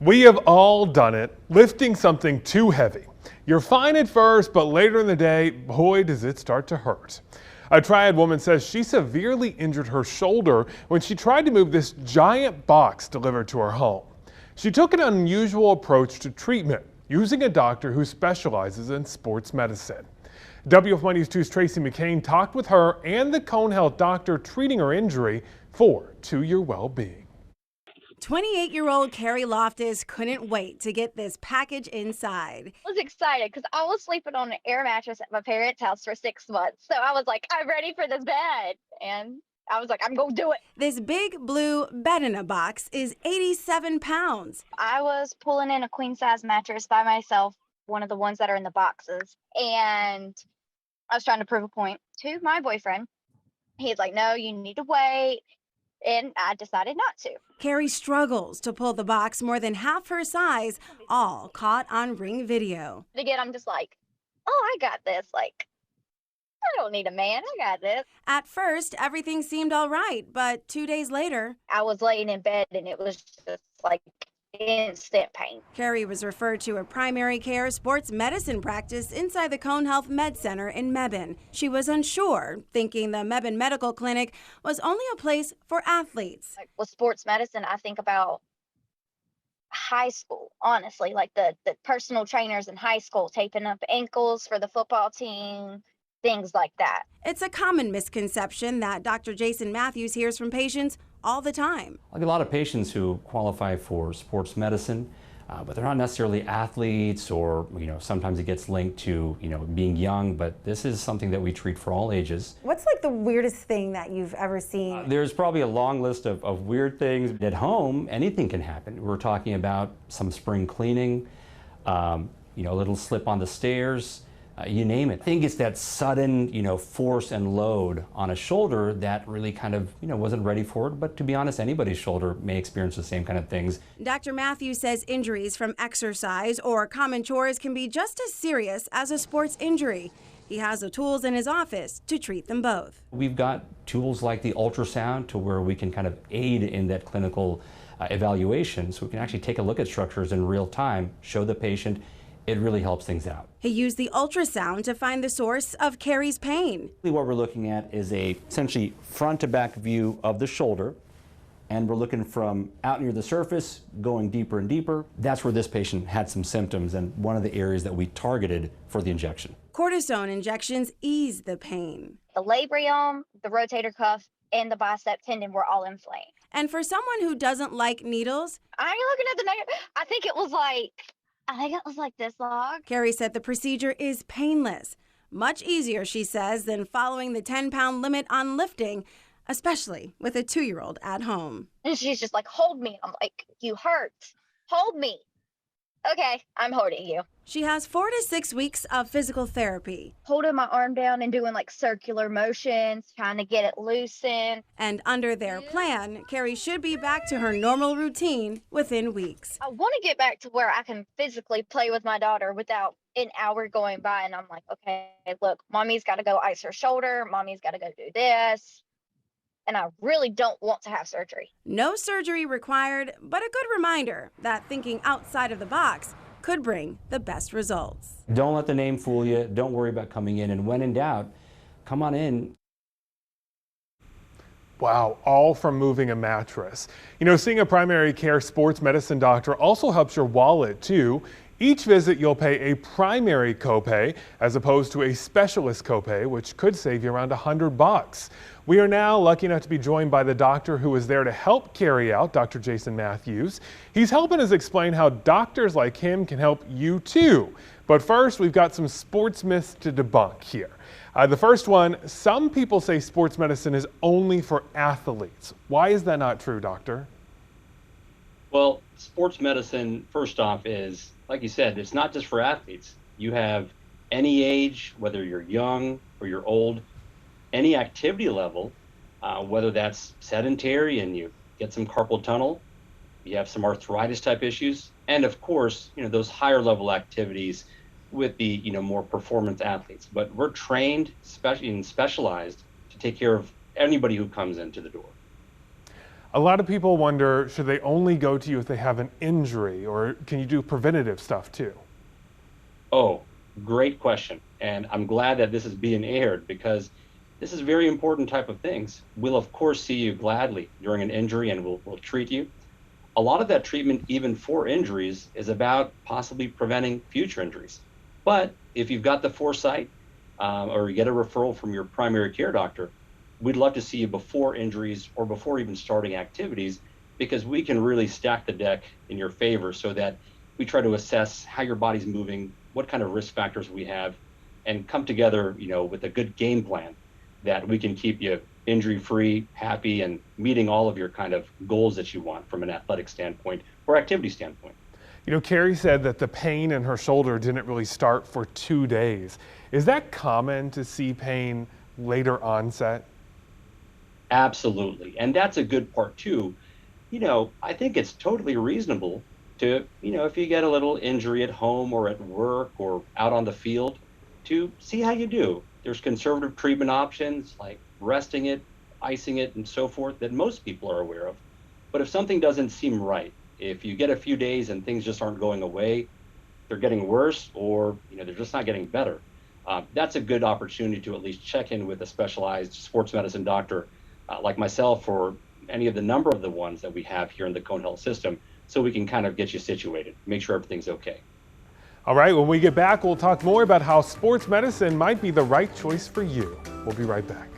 We have all done it, lifting something too heavy. You're fine at first, but later in the day, boy, does it start to hurt. A Triad woman says she severely injured her shoulder when she tried to move this giant box delivered to her home. She took an unusual approach to treatment, using a doctor who specializes in sports medicine. WFMI News 2's Tracy McCain talked with her and the Cone Health doctor treating her injury to your well-being. 28-year-old Carrie Loftus couldn't wait to get this package inside. I was excited because I was sleeping on an air mattress at my parents' house for 6 months. So I was like, I'm ready for this bed. And I was like, I'm going to do it. This big blue bed in a box is 87 pounds. I was pulling in a queen-size mattress by myself, one of the ones that are in the boxes. And I was trying to prove a point to my boyfriend. He's like, no, you need to wait. And I decided not to. Carrie struggles to pull the box more than half her size, all caught on Ring video. Again, I'm just like, oh, I got this. Like, I don't need a man. I got this. At first, everything seemed all right, but 2 days later, I was laying in bed and it was just like instant pain. Carrie was referred to a primary care sports medicine practice inside the Cone Health Med Center in Mebane. She was unsure, thinking the Mebane Medical Clinic was only a place for athletes. Like, with sports medicine, I think about high school, honestly, like the personal trainers in high school taping up ankles for the football team, things like that. It's a common misconception that Dr. Jason Matthews hears from patients all the time. Like a lot of patients who qualify for sports medicine, but they're not necessarily athletes, or sometimes it gets linked to being young. But this is something that we treat for all ages. What's like the weirdest thing that you've ever seen? There's probably a long list of weird things. At home, anything can happen. We're talking about some spring cleaning, a little slip on the stairs. You name it. I think it's that sudden, force and load on a shoulder that really kind of, wasn't ready for it. But to be honest, anybody's shoulder may experience the same kind of things. Dr. Matthews says injuries from exercise or common chores can be just as serious as a sports injury. He has the tools in his office to treat them both. We've got tools like the ultrasound to where we can kind of aid in that clinical evaluation. So we can actually take a look at structures in real time, show the patient. It really helps things out. He used the ultrasound to find the source of Carrie's pain. What we're looking at is a essentially front to back view of the shoulder, and we're looking from out near the surface, going deeper and deeper. That's where this patient had some symptoms, and one of the areas that we targeted for the injection. Cortisone injections ease the pain. The labrum, the rotator cuff, and the bicep tendon were all inflamed. And for someone who doesn't like needles, I ain't looking at the negative. I think it was like this long. Carrie said the procedure is painless. Much easier, she says, than following the 10-pound limit on lifting, especially with a 2-year-old at home. And she's just like, hold me. I'm like, you hurt. Hold me. Okay, I'm holding you. She has 4 to 6 weeks of physical therapy. Holding my arm down and doing like circular motions, trying to get it loosened. And under their plan, Carrie should be back to her normal routine within weeks. I want to get back to where I can physically play with my daughter without an hour going by and I'm like, okay, look, mommy's got to go ice her shoulder. Mommy's got to go do this. And I really don't want to have surgery. No surgery required, but a good reminder that thinking outside of the box could bring the best results. Don't let the name fool you. Don't worry about coming in. And when in doubt, come on in. Wow, all from moving a mattress. Seeing a primary care sports medicine doctor also helps your wallet too. Each visit you'll pay a primary copay as opposed to a specialist copay, which could save you around $100. We are now lucky enough to be joined by the doctor who is there to help carry out, Dr. Jason Matthews. He's helping us explain how doctors like him can help you too. But first, we've got some sports myths to debunk here. The first one, some people say sports medicine is only for athletes. Why is that not true, doctor? Well, sports medicine, first off, is, like you said, it's not just for athletes. You have any age, whether you're young or you're old, any activity level, whether that's sedentary and you get some carpal tunnel, you have some arthritis type issues, and of course, those higher level activities with the, more performance athletes. But we're trained, especially and specialized, to take care of anybody who comes into the door. A lot of people wonder, should they only go to you if they have an injury, or can you do preventative stuff too? Oh, great question. And I'm glad that this is being aired because this is very important type of things. We'll of course see you gladly during an injury and we'll treat you. A lot of that treatment, even for injuries, is about possibly preventing future injuries. But if you've got the foresight or you get a referral from your primary care doctor, we'd love to see you before injuries or before even starting activities, because we can really stack the deck in your favor so that we try to assess how your body's moving, what kind of risk factors we have, and come together, with a good game plan that we can keep you injury-free, happy, and meeting all of your kind of goals that you want from an athletic standpoint or activity standpoint. Carrie said that the pain in her shoulder didn't really start for 2 days. Is that common to see pain later onset? Absolutely. And that's a good part too. I think it's totally reasonable to, if you get a little injury at home or at work or out on the field, to see how you do. There's conservative treatment options like resting it, icing it, and so forth that most people are aware of. But if something doesn't seem right, if you get a few days and things just aren't going away, they're getting worse, or they're just not getting better, that's a good opportunity to at least check in with a specialized sports medicine doctor like myself, or any of the number of the ones that we have here in the Cone Health system, so we can kind of get you situated, make sure everything's okay. All right, when we get back, we'll talk more about how sports medicine might be the right choice for you. We'll be right back.